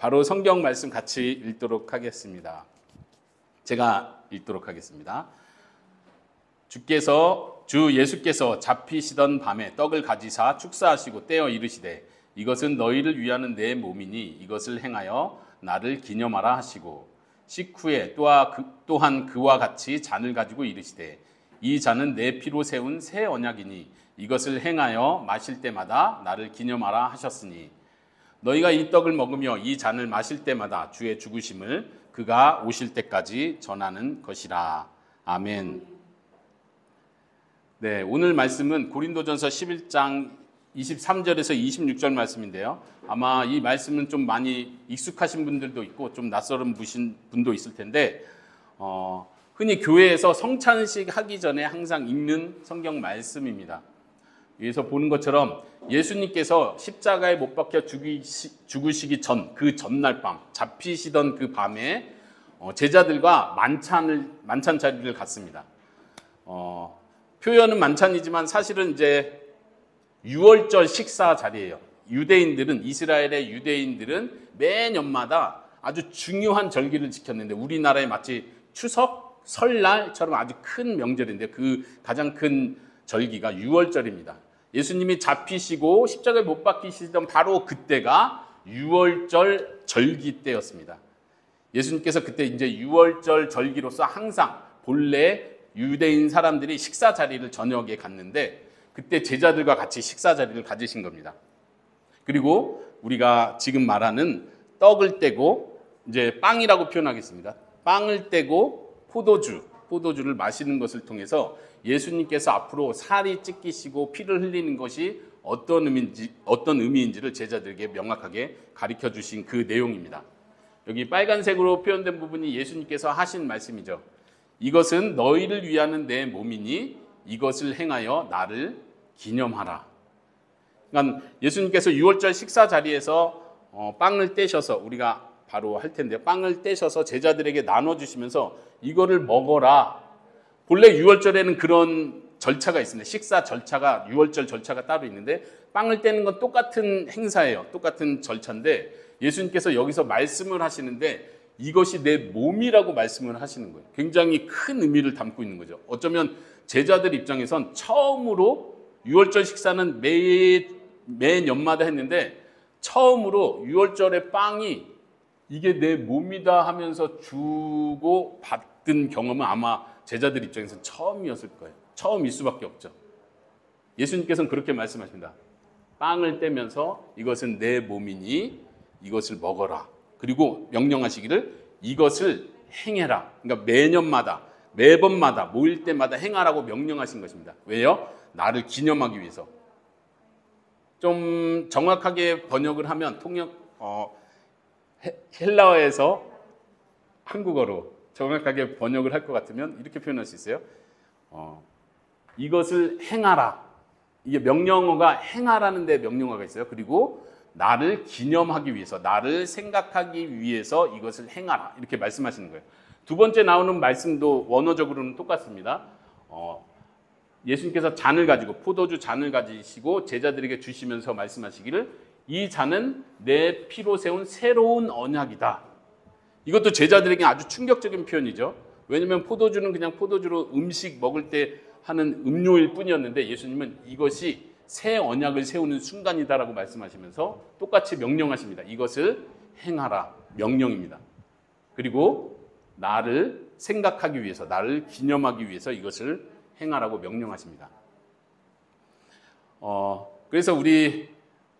바로 성경 말씀 같이 읽도록 하겠습니다. 제가 읽도록 하겠습니다. 주 예수께서 잡히시던 밤에 떡을 가지사 축사하시고 떼어 이르시되 이것은 너희를 위하는 내 몸이니 이것을 행하여 나를 기념하라 하시고 식후에 또한 그와 같이 잔을 가지고 이르시되 이 잔은 내 피로 세운 새 언약이니 이것을 행하여 마실 때마다 나를 기념하라 하셨으니 너희가 이 떡을 먹으며 이 잔을 마실 때마다 주의 죽으심을 그가 오실 때까지 전하는 것이라. 아멘. 네, 오늘 말씀은 고린도전서 11장 23절에서 26절 말씀인데요. 아마 이 말씀은 좀 많이 익숙하신 분들도 있고 좀 낯설은 분도 있을 텐데 흔히 교회에서 성찬식 하기 전에 항상 읽는 성경 말씀입니다. 여기서 보는 것처럼 예수님께서 십자가에 못 박혀 죽으시기 전 그 전날 밤 잡히시던 그 밤에 제자들과 만찬 자리를 갔습니다. 표현은 만찬이지만 사실은 이제 유월절 식사 자리예요. 이스라엘의 유대인들은 매년마다 아주 중요한 절기를 지켰는데 우리나라에 마치 추석, 설날처럼 아주 큰 명절인데 그 가장 큰 절기가 유월절입니다. 예수님이 잡히시고 십자가에 못 박히시던 바로 그때가 유월절 절기 때였습니다. 예수님께서 그때 이제 유월절 절기로서 항상 본래 유대인 사람들이 식사 자리를 저녁에 갔는데 그때 제자들과 같이 식사 자리를 가지신 겁니다. 그리고 우리가 지금 말하는 떡을 떼고 이제 빵이라고 표현하겠습니다. 빵을 떼고 포도주를 마시는 것을 통해서 예수님께서 앞으로 살이 찢기시고 피를 흘리는 것이 어떤 의미인지를 제자들에게 명확하게 가르쳐 주신 그 내용입니다. 여기 빨간색으로 표현된 부분이 예수님께서 하신 말씀이죠. 이것은 너희를 위하는 내 몸이니 이것을 행하여 나를 기념하라. 그러니까 예수님께서 유월절 식사 자리에서 빵을 떼셔서 우리가 바로 할 텐데요. 빵을 떼셔서 제자들에게 나눠주시면서 이거를 먹어라. 본래 유월절에는 그런 절차가 있습니다. 식사 절차가 유월절 절차가 따로 있는데 빵을 떼는 건 똑같은 행사예요. 똑같은 절차인데 예수님께서 여기서 말씀을 하시는데 이것이 내 몸이라고 말씀을 하시는 거예요. 굉장히 큰 의미를 담고 있는 거죠. 어쩌면 제자들 입장에선 처음으로 유월절 식사는 매년마다 했는데 처음으로 유월절의 빵이 이게 내 몸이다 하면서 주고 받은 경험은 아마 제자들 입장에서는 처음이었을 거예요. 처음일 수밖에 없죠. 예수님께서는 그렇게 말씀하십니다. 빵을 떼면서 이것은 내 몸이니 이것을 먹어라. 그리고 명령하시기를 이것을 행해라. 그러니까 매번마다 모일 때마다 행하라고 명령하신 것입니다. 왜요? 나를 기념하기 위해서. 좀 정확하게 번역을 하면 헬라어에서 한국어로 정확하게 번역을 할 것 같으면 이렇게 표현할 수 있어요. 이것을 행하라. 이게 명령어가 행하라는 데 명령어가 있어요. 그리고 나를 기념하기 위해서, 나를 생각하기 위해서 이것을 행하라. 이렇게 말씀하시는 거예요. 두 번째 나오는 말씀도 원어적으로는 똑같습니다. 예수님께서 포도주 잔을 가지시고 제자들에게 주시면서 말씀하시기를 이 잔은 내 피로 세운 새로운 언약이다. 이것도 제자들에게 아주 충격적인 표현이죠. 왜냐하면 포도주는 그냥 포도주로 음식 먹을 때 하는 음료일 뿐이었는데 예수님은 이것이 새 언약을 세우는 순간이다라고 말씀하시면서 똑같이 명령하십니다. 이것을 행하라. 명령입니다. 그리고 나를 생각하기 위해서, 나를 기념하기 위해서 이것을 행하라고 명령하십니다. 그래서 우리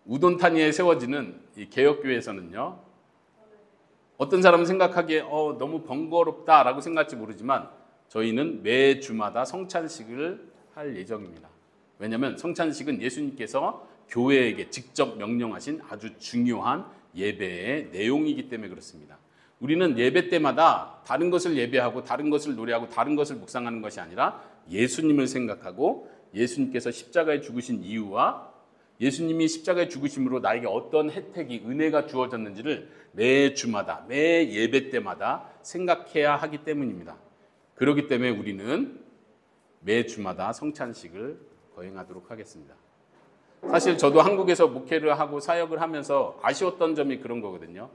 우돈타니에 세워지는 이 개혁교회에서는요, 어떤 사람은 생각하기에 너무 번거롭다라고 생각할지 모르지만 저희는 매주마다 성찬식을 할 예정입니다. 왜냐하면 성찬식은 예수님께서 교회에게 직접 명령하신 아주 중요한 예배의 내용이기 때문에 그렇습니다. 우리는 예배 때마다 다른 것을 예배하고 다른 것을 노래하고 다른 것을 묵상하는 것이 아니라 예수님을 생각하고 예수님께서 십자가에 죽으신 이유와 예수님이 십자가에 죽으심으로 나에게 어떤 혜택이, 은혜가 주어졌는지를 매 주마다, 매 예배 때마다 생각해야 하기 때문입니다. 그렇기 때문에 우리는 매 주마다 성찬식을 거행하도록 하겠습니다. 사실 저도 한국에서 목회를 하고 사역을 하면서 아쉬웠던 점이 그런 거거든요.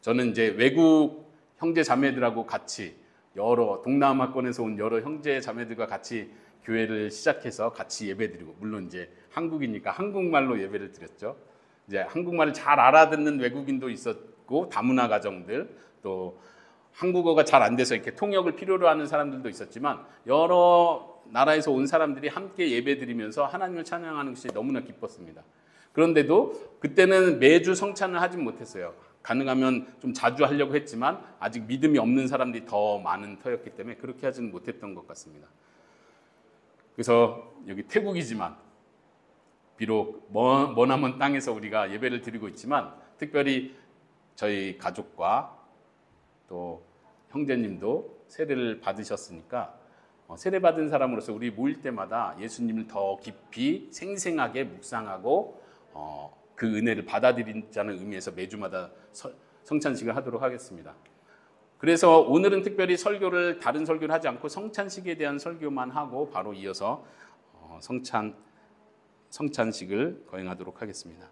저는 이제 외국 형제 자매들하고 같이 여러 동남아권에서 온 여러 형제 자매들과 같이 교회를 시작해서 같이 예배드리고, 물론 이제 한국이니까 한국말로 예배를 드렸죠. 이제 한국말을 잘 알아듣는 외국인도 있었고, 다문화 가정들, 또 한국어가 잘 안 돼서 이렇게 통역을 필요로 하는 사람들도 있었지만, 여러 나라에서 온 사람들이 함께 예배드리면서 하나님을 찬양하는 것이 너무나 기뻤습니다. 그런데도 그때는 매주 성찬을 하진 못했어요. 가능하면 좀 자주 하려고 했지만 아직 믿음이 없는 사람들이 더 많은 터였기 때문에 그렇게 하지는 못했던 것 같습니다. 그래서 여기 태국이지만 비록 머나먼 땅에서 우리가 예배를 드리고 있지만, 특별히 저희 가족과 또 형제님도 세례를 받으셨으니까 세례 받은 사람으로서 우리 모일 때마다 예수님을 더 깊이 생생하게 묵상하고 그 은혜를 받아들이자는 의미에서 매주마다 성찬식을 하도록 하겠습니다. 그래서 오늘은 특별히 다른 설교를 하지 않고 성찬식에 대한 설교만 하고 바로 이어서 성찬식을 거행하도록 하겠습니다.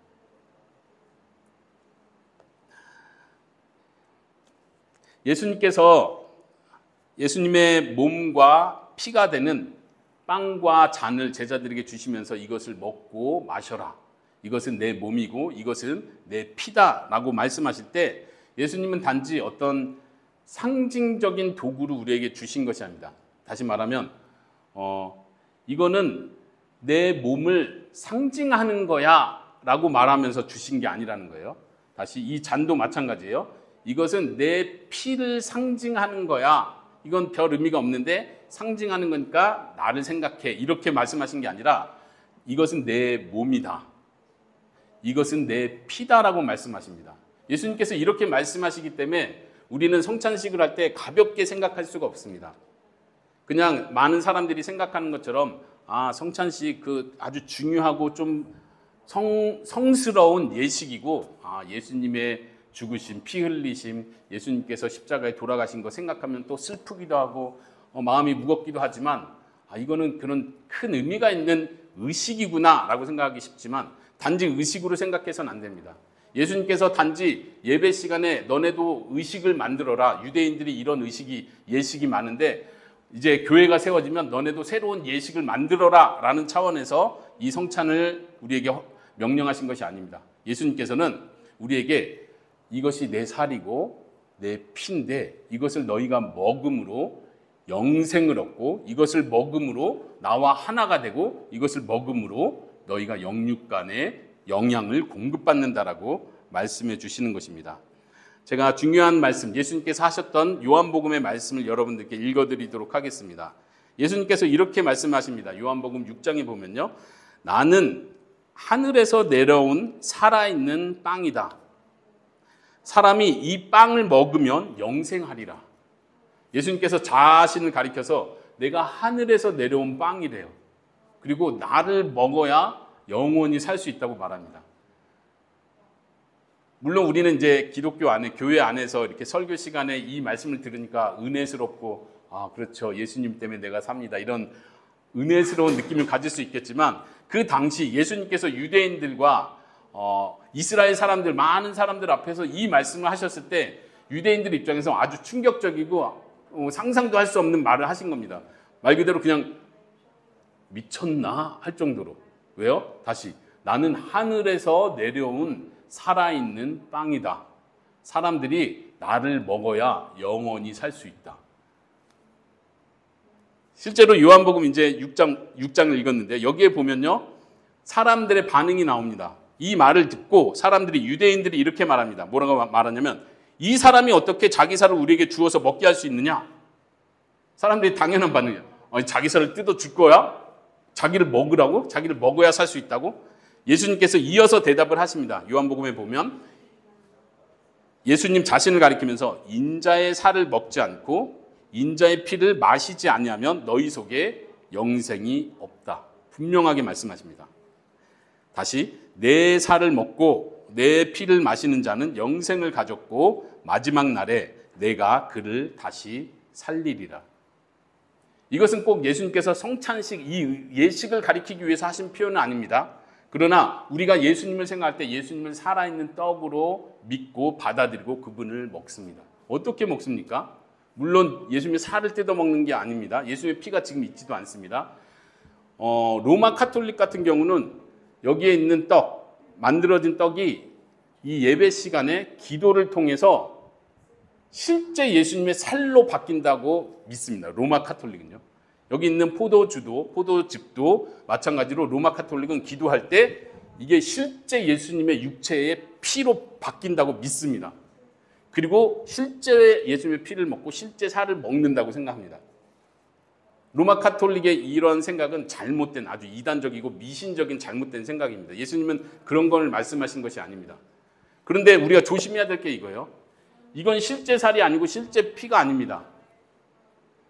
예수님의 몸과 피가 되는 빵과 잔을 제자들에게 주시면서 이것을 먹고 마셔라, 이것은 내 몸이고 이것은 내 피다 라고 말씀하실 때, 예수님은 단지 어떤 상징적인 도구를 우리에게 주신 것이 아닙니다. 다시 말하면 이거는 내 몸을 상징하는 거야 라고 말하면서 주신 게 아니라는 거예요. 다시 이 잔도 마찬가지예요. 이것은 내 피를 상징하는 거야. 이건 별 의미가 없는데 상징하는 거니까 나를 생각해, 이렇게 말씀하신 게 아니라 이것은 내 몸이다, 이것은 내 피다라고 말씀하십니다. 예수님께서 이렇게 말씀하시기 때문에 우리는 성찬식을 할 때 가볍게 생각할 수가 없습니다. 그냥 많은 사람들이 생각하는 것처럼 성찬식 아주 중요하고 좀 성스러운 예식이고, 예수님의 죽으심, 피 흘리심, 예수님께서 십자가에 돌아가신 거 생각하면 또 슬프기도 하고 마음이 무겁기도 하지만, 이거는 그런 큰 의미가 있는 의식이구나 라고 생각하기 쉽지만, 단지 의식으로 생각해서는 안 됩니다. 예수님께서 단지 예배 시간에 너네도 의식을 만들어라, 유대인들이 이런 예식이 많은데 이제 교회가 세워지면 너네도 새로운 예식을 만들어라 라는 차원에서 이 성찬을 우리에게 명령하신 것이 아닙니다. 예수님께서는 우리에게 이것이 내 살이고 내 피인데 이것을 너희가 먹음으로 영생을 얻고, 이것을 먹음으로 나와 하나가 되고, 이것을 먹음으로 너희가 영육간의 영양을 공급받는다라고 말씀해 주시는 것입니다. 제가 중요한 말씀, 예수님께서 하셨던 요한복음의 말씀을 여러분들께 읽어드리도록 하겠습니다. 예수님께서 이렇게 말씀하십니다. 요한복음 6장에 보면요, 나는 하늘에서 내려온 살아있는 빵이다. 사람이 이 빵을 먹으면 영생하리라. 예수님께서 자신을 가리켜서 내가 하늘에서 내려온 빵이래요. 그리고 나를 먹어야 영원히 살 수 있다고 말합니다. 물론 우리는 이제 기독교 안에, 교회 안에서 이렇게 설교 시간에 이 말씀을 들으니까 은혜스럽고, 그렇죠, 예수님 때문에 내가 삽니다, 이런 은혜스러운 느낌을 가질 수 있겠지만, 그 당시 예수님께서 유대인들과 이스라엘 사람들, 많은 사람들 앞에서 이 말씀을 하셨을 때 유대인들 입장에서 아주 충격적이고 상상도 할 수 없는 말을 하신 겁니다. 말 그대로 그냥 미쳤나 할 정도로. 왜요? 다시, 나는 하늘에서 내려온 살아있는 빵이다. 사람들이 나를 먹어야 영원히 살 수 있다. 실제로 요한복음 이제 6장을 읽었는데 여기에 보면요, 사람들의 반응이 나옵니다. 이 말을 듣고 유대인들이 이렇게 말합니다. 뭐라고 말하냐면, 이 사람이 어떻게 자기 살을 우리에게 주어서 먹게 할 수 있느냐? 사람들이 당연한 반응이에요. 자기 살을 뜯어 줄 거야? 자기를 먹으라고? 자기를 먹어야 살 수 있다고? 예수님께서 이어서 대답을 하십니다. 요한복음에 보면 예수님 자신을 가리키면서 인자의 살을 먹지 않고 인자의 피를 마시지 아니하면 너희 속에 영생이 없다. 분명하게 말씀하십니다. 다시, 내 살을 먹고 내 피를 마시는 자는 영생을 가졌고 마지막 날에 내가 그를 다시 살리리라. 이것은 꼭 예수님께서 성찬식, 이 예식을 가리키기 위해서 하신 표현은 아닙니다. 그러나 우리가 예수님을 생각할 때 예수님을 살아있는 떡으로 믿고 받아들이고 그분을 먹습니다. 어떻게 먹습니까? 물론 예수님의 살을 뜯어 먹는 게 아닙니다. 예수님의 피가 지금 있지도 않습니다. 로마 카톨릭 같은 경우는 여기에 있는 떡, 만들어진 떡이 이 예배 시간에 기도를 통해서 실제 예수님의 살로 바뀐다고 믿습니다. 로마 카톨릭은요. 여기 있는 포도즙도 마찬가지로 로마 카톨릭은 기도할 때 이게 실제 예수님의 육체의 피로 바뀐다고 믿습니다. 그리고 실제 예수님의 피를 먹고 실제 살을 먹는다고 생각합니다. 로마 카톨릭의 이런 생각은 잘못된, 아주 이단적이고 미신적인 잘못된 생각입니다. 예수님은 그런 걸 말씀하신 것이 아닙니다. 그런데 우리가 조심해야 될 게 이거예요. 이건 실제 살이 아니고 실제 피가 아닙니다.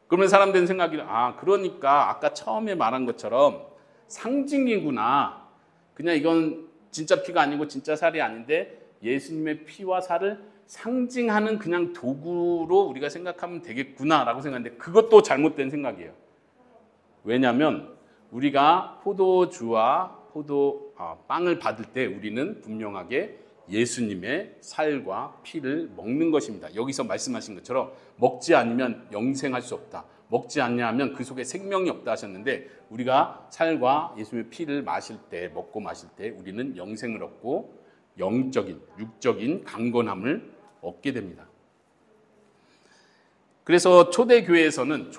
그러면 사람들은 생각이, 그러니까 아까 처음에 말한 것처럼 상징이구나. 그냥 이건 진짜 피가 아니고 진짜 살이 아닌데 예수님의 피와 살을 상징하는 그냥 도구로 우리가 생각하면 되겠구나라고 생각하는데 그것도 잘못된 생각이에요. 왜냐하면 우리가 포도주와 빵을 받을 때 우리는 분명하게 예수님의 살과 피를 먹는 것입니다. 여기서 말씀하신 것처럼 먹지 않으면 영생할 수 없다. 먹지 않냐면 그 속에 생명이 없다 하셨는데 우리가 살과 예수님의 피를 마실 때, 먹고 마실 때 우리는 영생을 얻고 영적인, 육적인 강건함을 얻게 됩니다. 그래서 초대교회에서는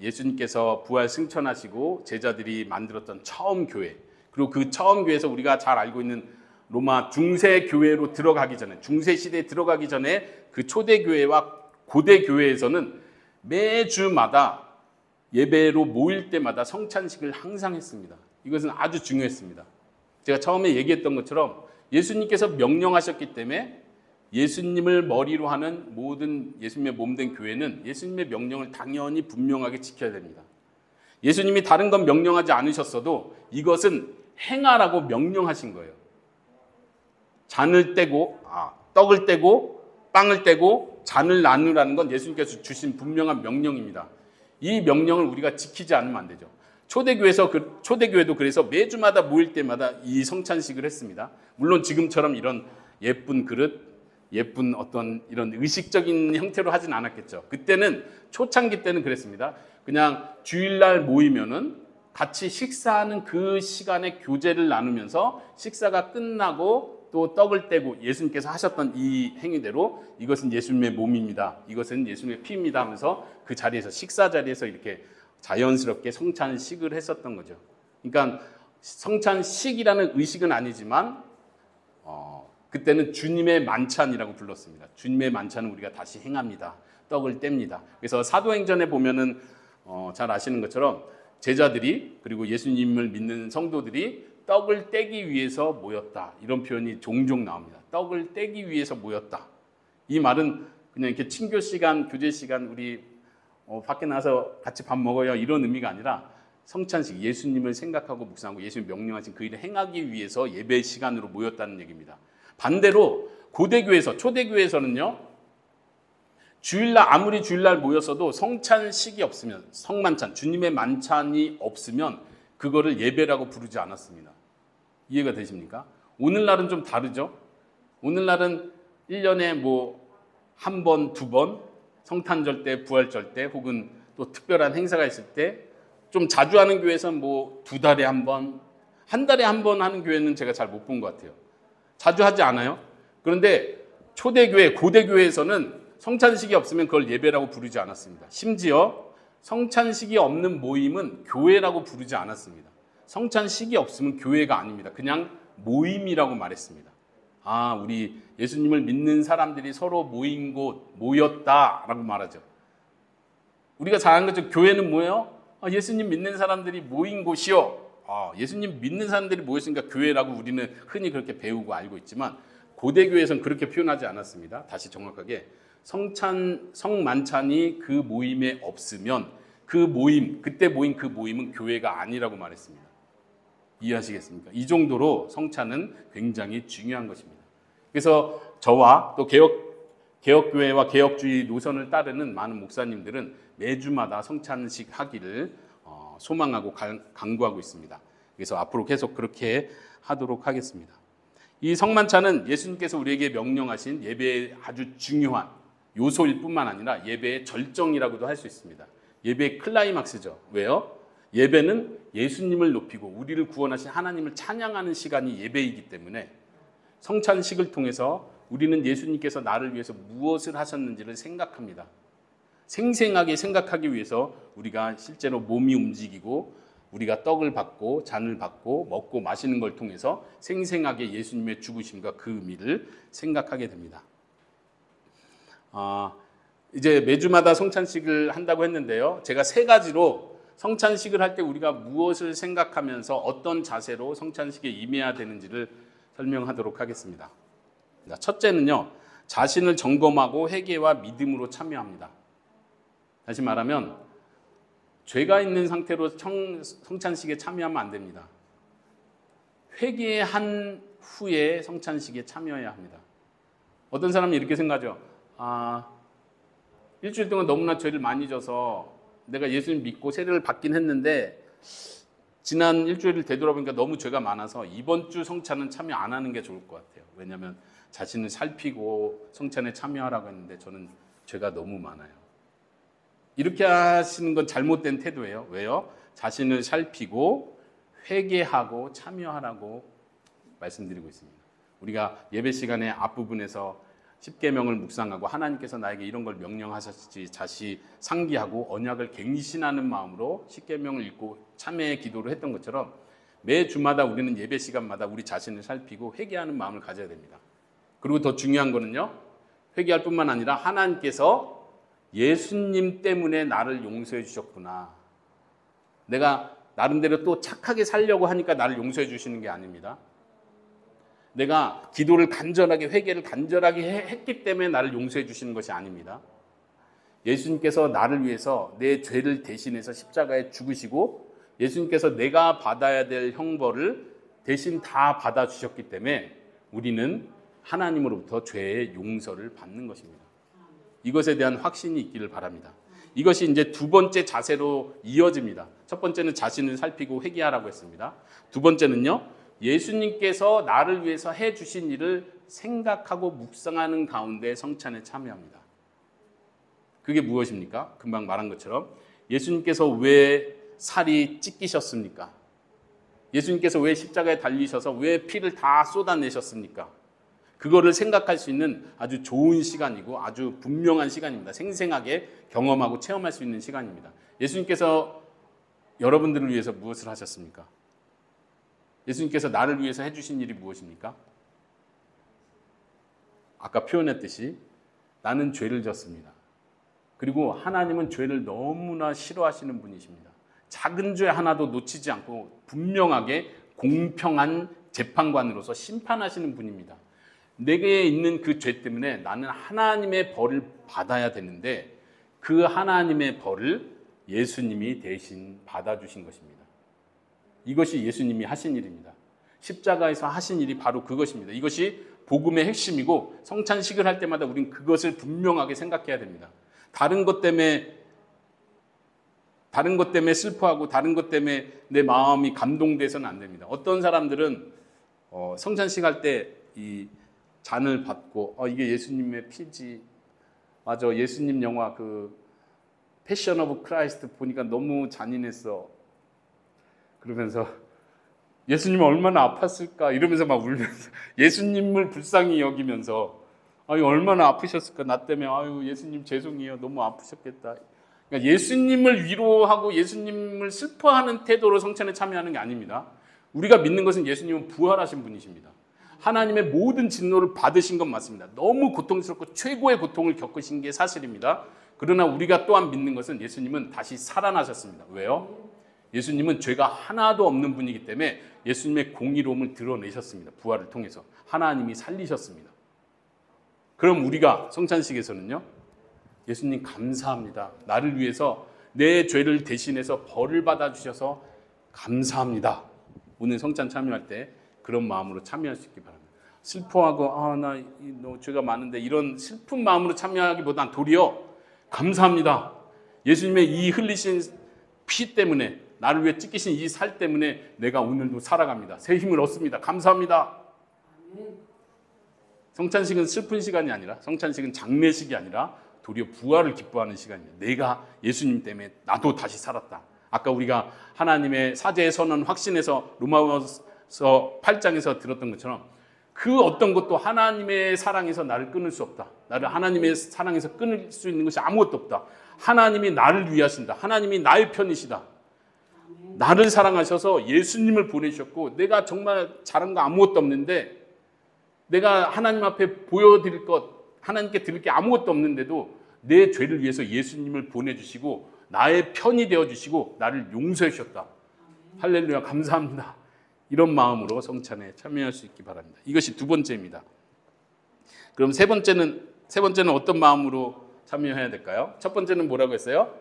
예수님께서 부활 승천하시고 제자들이 만들었던 처음 교회, 그리고 그 처음 교회에서 우리가 잘 알고 있는 로마 중세교회로 들어가기 전에, 중세시대에 들어가기 전에 그 초대교회와 고대교회에서는 매주마다 예배로 모일 때마다 성찬식을 항상 했습니다. 이것은 아주 중요했습니다. 제가 처음에 얘기했던 것처럼 예수님께서 명령하셨기 때문에 예수님을 머리로 하는 모든 예수님의 몸된 교회는 예수님의 명령을 당연히 분명하게 지켜야 됩니다. 예수님이 다른 건 명령하지 않으셨어도 이것은 행하라고 명령하신 거예요. 잔을 떼고, 떡을 떼고, 빵을 떼고, 잔을 나누라는 건 예수님께서 주신 분명한 명령입니다. 이 명령을 우리가 지키지 않으면 안 되죠. 초대교회도 그래서 매주마다 모일 때마다 이 성찬식을 했습니다. 물론 지금처럼 이런 예쁜 그릇, 예쁜 어떤 이런 의식적인 형태로 하진 않았겠죠. 그때는, 초창기 때는 그랬습니다. 그냥 주일날 모이면은 같이 식사하는 그 시간에 교제를 나누면서 식사가 끝나고 또 떡을 떼고 예수님께서 하셨던 이 행위대로 이것은 예수님의 몸입니다. 이것은 예수님의 피입니다 하면서 그 자리에서, 식사 자리에서 이렇게 자연스럽게 성찬식을 했었던 거죠. 그러니까 성찬식이라는 의식은 아니지만 그때는 주님의 만찬이라고 불렀습니다. 주님의 만찬은 우리가 다시 행합니다. 떡을 뗍니다. 그래서 사도행전에 보면은 잘 아시는 것처럼 제자들이 그리고 예수님을 믿는 성도들이 떡을 떼기 위해서 모였다. 이런 표현이 종종 나옵니다. 떡을 떼기 위해서 모였다. 이 말은 그냥 이렇게 친교 시간, 교제 시간 우리 밖에 나가서 같이 밥 먹어요. 이런 의미가 아니라 성찬식, 예수님을 생각하고 묵상하고 예수님 명령하신 그 일을 행하기 위해서 예배 시간으로 모였다는 얘기입니다. 반대로 고대교회에서, 초대교회에서는요, 아무리 주일날 모였어도 성찬식이 없으면, 성만찬, 주님의 만찬이 없으면 그거를 예배라고 부르지 않았습니다. 이해가 되십니까? 오늘날은 좀 다르죠? 오늘날은 1년에 한 번, 두 번, 성탄절 때, 부활절 때, 혹은 또 특별한 행사가 있을 때, 좀 자주 하는 교회에서는 2달에 한 번, 한 달에 한 번 하는 교회는 제가 잘 못 본 것 같아요. 자주 하지 않아요. 그런데 초대교회, 고대교회에서는 성찬식이 없으면 그걸 예배라고 부르지 않았습니다. 심지어 성찬식이 없는 모임은 교회라고 부르지 않았습니다. 성찬식이 없으면 교회가 아닙니다. 그냥 모임이라고 말했습니다. 우리 예수님을 믿는 사람들이 서로 모인 곳, 모였다라고 말하죠. 우리가 잘 아는 거죠. 교회는 뭐예요? 예수님 믿는 사람들이 모인 곳이요. 예수님 믿는 사람들이 모였으니까 교회라고 우리는 흔히 그렇게 배우고 알고 있지만 고대교회에서는 그렇게 표현하지 않았습니다. 다시 정확하게 성만찬이 그 모임에 없으면 그때 모인 그 모임은 교회가 아니라고 말했습니다. 이해하시겠습니까? 이 정도로 성찬은 굉장히 중요한 것입니다. 그래서 저와 또 개혁교회와 개혁주의 노선을 따르는 많은 목사님들은 매주마다 성찬식 하기를 소망하고 강구하고 있습니다. 그래서 앞으로 계속 그렇게 하도록 하겠습니다. 이 성만찬은 예수님께서 우리에게 명령하신 예배의 아주 중요한 요소일 뿐만 아니라 예배의 절정이라고도 할 수 있습니다. 예배의 클라이막스죠. 왜요? 예배는 예수님을 높이고 우리를 구원하신 하나님을 찬양하는 시간이 예배이기 때문에 성찬식을 통해서 우리는 예수님께서 나를 위해서 무엇을 하셨는지를 생각합니다. 생생하게 생각하기 위해서 우리가 실제로 몸이 움직이고 우리가 떡을 받고 잔을 받고 먹고 마시는 걸 통해서 생생하게 예수님의 죽으심과 그 의미를 생각하게 됩니다. 이제 매주마다 성찬식을 한다고 했는데요. 제가 3가지로 성찬식을 할 때 우리가 무엇을 생각하면서 어떤 자세로 성찬식에 임해야 되는지를 설명하도록 하겠습니다. 첫째는요, 자신을 점검하고 회개와 믿음으로 참여합니다. 다시 말하면 죄가 있는 상태로 성찬식에 참여하면 안 됩니다. 회개한 후에 성찬식에 참여해야 합니다. 어떤 사람은 이렇게 생각하죠. 일주일 동안 너무나 죄를 많이 져서 내가 예수님 믿고 세례를 받긴 했는데 지난 일주일을 되돌아보니까 너무 죄가 많아서 이번 주 성찬은 참여 안 하는 게 좋을 것 같아요. 왜냐하면 자신을 살피고 성찬에 참여하라고 했는데 저는 죄가 너무 많아요. 이렇게 하시는 건 잘못된 태도예요. 왜요? 자신을 살피고 회개하고 참여하라고 말씀드리고 있습니다. 우리가 예배 시간의 앞부분에서 십계명을 묵상하고 하나님께서 나에게 이런 걸 명령하셨지 자시 상기하고 언약을 갱신하는 마음으로 십계명을 읽고 참회의 기도를 했던 것처럼 매 주마다 우리는 예배 시간마다 우리 자신을 살피고 회개하는 마음을 가져야 됩니다. 그리고 더 중요한 거는요, 회개할 뿐만 아니라 하나님께서 예수님 때문에 나를 용서해 주셨구나. 내가 나름대로 또 착하게 살려고 하니까 나를 용서해 주시는 게 아닙니다. 내가 기도를 간절하게 회개를 간절하게 했기 때문에 나를 용서해 주시는 것이 아닙니다. 예수님께서 나를 위해서 내 죄를 대신해서 십자가에 죽으시고 예수님께서 내가 받아야 될 형벌을 대신 다 받아주셨기 때문에 우리는 하나님으로부터 죄의 용서를 받는 것입니다. 이것에 대한 확신이 있기를 바랍니다. 이것이 이제 2번째 자세로 이어집니다. 첫 번째는 자신을 살피고 회개하라고 했습니다. 2번째는요, 예수님께서 나를 위해서 해주신 일을 생각하고 묵상하는 가운데 성찬에 참여합니다. 그게 무엇입니까? 금방 말한 것처럼 예수님께서 왜 살이 찢기셨습니까? 예수님께서 왜 십자가에 달리셔서 왜 피를 다 쏟아내셨습니까? 그거를 생각할 수 있는 아주 좋은 시간이고 아주 분명한 시간입니다. 생생하게 경험하고 체험할 수 있는 시간입니다. 예수님께서 여러분들을 위해서 무엇을 하셨습니까? 예수님께서 나를 위해서 해주신 일이 무엇입니까? 아까 표현했듯이 나는 죄를 졌습니다. 그리고 하나님은 죄를 너무나 싫어하시는 분이십니다. 작은 죄 하나도 놓치지 않고 분명하게 공평한 재판관으로서 심판하시는 분입니다. 내게 있는 그 죄 때문에 나는 하나님의 벌을 받아야 되는데 그 하나님의 벌을 예수님이 대신 받아주신 것입니다. 이것이 예수님이 하신 일입니다. 십자가에서 하신 일이 바로 그것입니다. 이것이 복음의 핵심이고 성찬식을 할 때마다 우리는 그것을 분명하게 생각해야 됩니다. 다른 것 때문에 슬퍼하고 다른 것 때문에 내 마음이 감동돼서는 안 됩니다. 어떤 사람들은 성찬식 할 때 이 잔을 받고 이게 예수님의 피지. 맞아, 예수님 영화 그 패션 오브 크라이스트 보니까 너무 잔인했어. 그러면서 예수님은 얼마나 아팠을까 이러면서 막 울면서 예수님을 불쌍히 여기면서 얼마나 아프셨을까 나 때문에 예수님 죄송해요 너무 아프셨겠다. 그러니까 예수님을 위로하고 예수님을 슬퍼하는 태도로 성찬에 참여하는 게 아닙니다. 우리가 믿는 것은 예수님은 부활하신 분이십니다. 하나님의 모든 진노를 받으신 건 맞습니다. 너무 고통스럽고 최고의 고통을 겪으신 게 사실입니다. 그러나 우리가 또한 믿는 것은 예수님은 다시 살아나셨습니다. 왜요? 예수님은 죄가 하나도 없는 분이기 때문에 예수님의 공의로움을 드러내셨습니다. 부활을 통해서 하나님이 살리셨습니다. 그럼 우리가 성찬식에서는요, 예수님 감사합니다. 나를 위해서 내 죄를 대신해서 벌을 받아주셔서 감사합니다. 오늘 성찬 참여할 때 그런 마음으로 참여할 수 있기 바랍니다. 슬퍼하고 나 죄가 많은데 이런 슬픈 마음으로 참여하기보단 도리어 감사합니다. 예수님의 이 흘리신 피 때문에 나를 위해 찢기신 이 살 때문에 내가 오늘도 살아갑니다. 새 힘을 얻습니다. 감사합니다. 성찬식은 슬픈 시간이 아니라, 성찬식은 장례식이 아니라 도리어 부활을 기뻐하는 시간이에요. 내가 예수님 때문에 나도 다시 살았다. 아까 우리가 하나님의 사제의 선언 확신에서 로마서 8장에서 들었던 것처럼 그 어떤 것도 하나님의 사랑에서 나를 끊을 수 없다. 나를 하나님의 사랑에서 끊을 수 있는 것이 아무것도 없다. 하나님이 나를 위하신다. 하나님이 나의 편이시다. 나를 사랑하셔서 예수님을 보내셨고, 내가 정말 잘한 거 아무것도 없는데, 내가 하나님 앞에 보여드릴 것, 하나님께 드릴 게 아무것도 없는데도 내 죄를 위해서 예수님을 보내주시고 나의 편이 되어주시고 나를 용서해 주셨다. 할렐루야, 감사합니다. 이런 마음으로 성찬에 참여할 수 있기 바랍니다. 이것이 두 번째입니다. 그럼 세 번째는 어떤 마음으로 참여해야 될까요? 첫 번째는 뭐라고 했어요?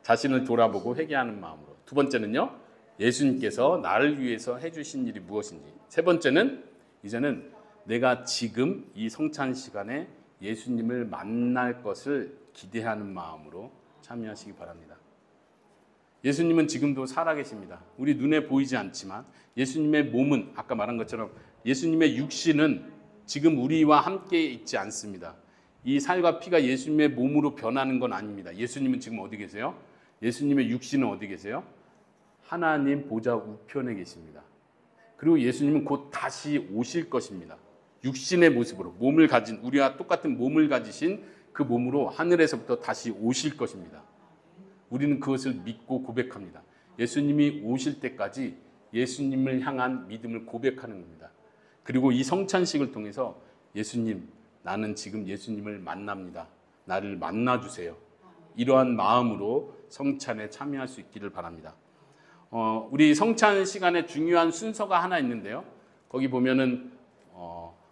자신을 돌아보고 회개하는 마음으로. 두 번째는요, 예수님께서 나를 위해서 해주신 일이 무엇인지. 세 번째는 이제는 내가 지금 이 성찬 시간에 예수님을 만날 것을 기대하는 마음으로 참여하시기 바랍니다. 예수님은 지금도 살아계십니다. 우리 눈에 보이지 않지만 예수님의 몸은, 아까 말한 것처럼 예수님의 육신은 지금 우리와 함께 있지 않습니다. 이 살과 피가 예수님의 몸으로 변하는 건 아닙니다. 예수님은 지금 어디 계세요? 예수님의 육신은 어디 계세요? 하나님 보좌 우편에 계십니다. 그리고 예수님은 곧 다시 오실 것입니다. 육신의 모습으로, 몸을 가진, 우리와 똑같은 몸을 가지신 그 몸으로 하늘에서부터 다시 오실 것입니다. 우리는 그것을 믿고 고백합니다. 예수님이 오실 때까지 예수님을 향한 믿음을 고백하는 겁니다. 그리고 이 성찬식을 통해서 예수님, 나는 지금 예수님을 만납니다. 나를 만나주세요. 이러한 마음으로 성찬에 참여할 수 있기를 바랍니다. 우리 성찬 시간에 중요한 순서가 하나 있는데요. 거기 보면은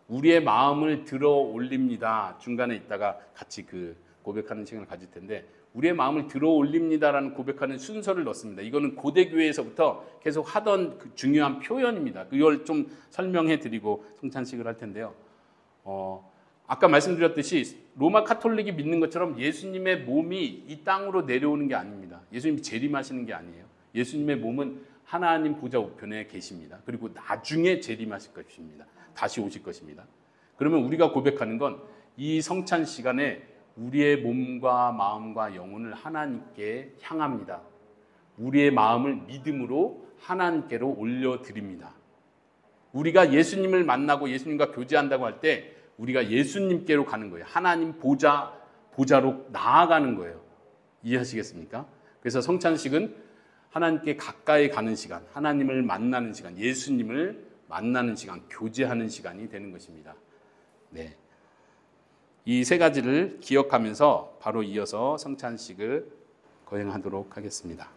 우리의 마음을 들어 올립니다. 중간에 있다가 같이 그 고백하는 시간을 가질 텐데, 우리의 마음을 들어 올립니다라는 고백하는 순서를 넣습니다. 이거는 고대교회에서부터 계속 하던 그 중요한 표현입니다. 이걸 좀 설명해 드리고 성찬식을 할 텐데요. 아까 말씀드렸듯이 로마 카톨릭이 믿는 것처럼 예수님의 몸이 이 땅으로 내려오는 게 아닙니다. 예수님이 재림하시는 게 아니에요. 예수님의 몸은 하나님 보좌 우편에 계십니다. 그리고 나중에 재림하실 것입니다. 다시 오실 것입니다. 그러면 우리가 고백하는 건 이 성찬 시간에 우리의 몸과 마음과 영혼을 하나님께 향합니다. 우리의 마음을 믿음으로 하나님께로 올려드립니다. 우리가 예수님을 만나고 예수님과 교제한다고 할 때 우리가 예수님께로 가는 거예요. 하나님 보좌로 나아가는 거예요. 이해하시겠습니까? 그래서 성찬식은 하나님께 가까이 가는 시간, 하나님을 만나는 시간, 예수님을 만나는 시간, 교제하는 시간이 되는 것입니다. 네. 이 세 가지를 기억하면서 바로 이어서 성찬식을 거행하도록 하겠습니다.